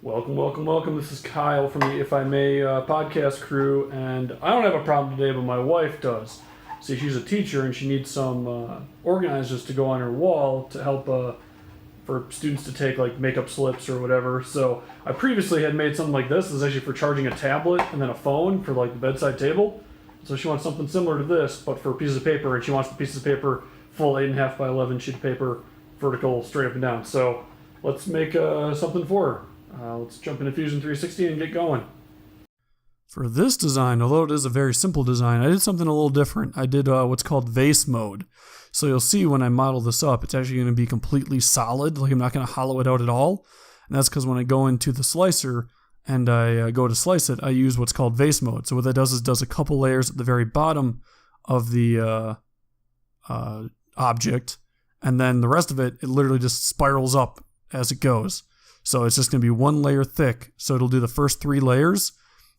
Welcome, welcome, welcome. This is Kyle from the If I May podcast crew, and I don't have a problem today, but my wife does. See, she's a teacher, and she needs some organizers to go on her wall to help for students to take like makeup slips or whatever. So I previously had made something like this. This is actually for charging a tablet and then a phone for like the bedside table. So she wants something similar to this, but for pieces of paper, and she wants the pieces of paper full 8.5 by 11 sheet of paper, vertical, straight up and down. So let's make something for her. Let's jump into Fusion 360 and get going. For this design, although it is a very simple design, I did something a little different. I did what's called vase mode. So you'll see when I model this up, it's actually going to be completely solid. Like I'm not going to hollow it out at all. And that's because when I go into the slicer and I go to slice it, I use what's called vase mode. So what that does is does a couple layers at the very bottom of the object. And then the rest of it, it literally just spirals up as it goes. So it's just going to be one layer thick. So it'll do the first 3 layers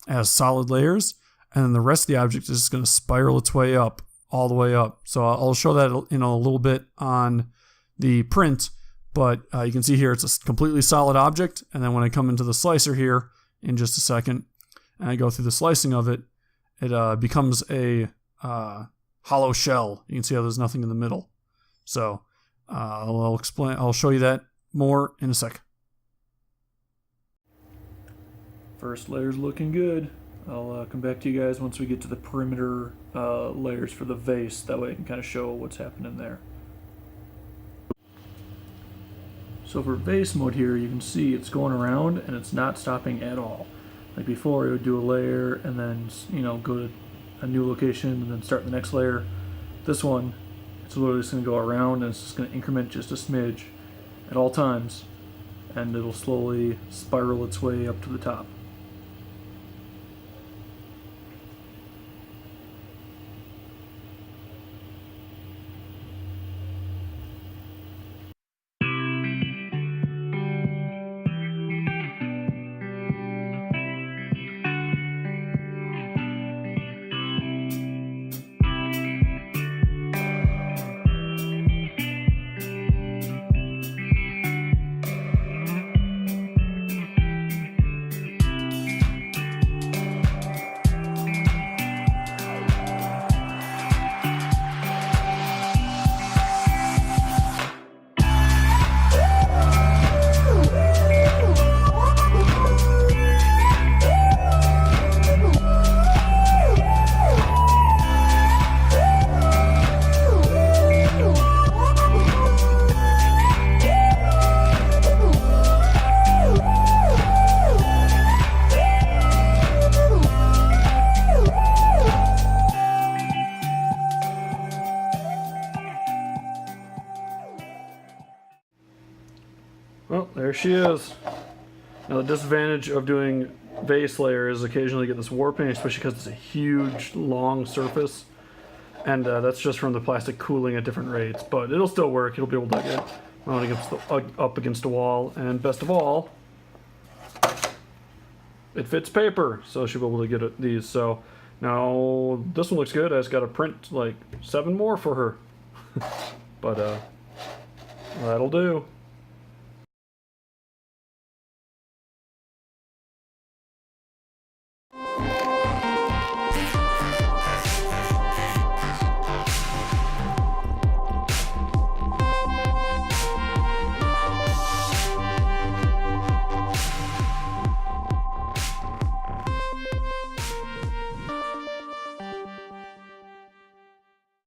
as solid layers, and then the rest of the object is just going to spiral its way up, all the way up. So I'll show that a little bit on the print, but you can see here it's a completely solid object, and then when I come into the slicer here in just a second, and I go through the slicing of it, it becomes a hollow shell. You can see how there's nothing in the middle. So I'll show you that more in a sec. First layer's looking good. I'll come back to you guys once we get to the perimeter layers for the vase. That way I can kind of show what's happening there. So for vase mode here, you can see it's going around and it's not stopping at all. Like before, it would do a layer and then go to a new location and then start the next layer. This one, it's literally just going to go around and it's just going to increment just a smidge at all times, and it'll slowly spiral its way up to the top. Well, there she is. Now the disadvantage of doing vase layer is occasionally you get this warping, especially because it's a huge, long surface. And that's just from the plastic cooling at different rates. But it'll still work. It'll be able to get mounted up against a wall. And best of all, it fits paper. So she'll be able to get these. So now this one looks good. I just got to print like 7 more for her. But that'll do.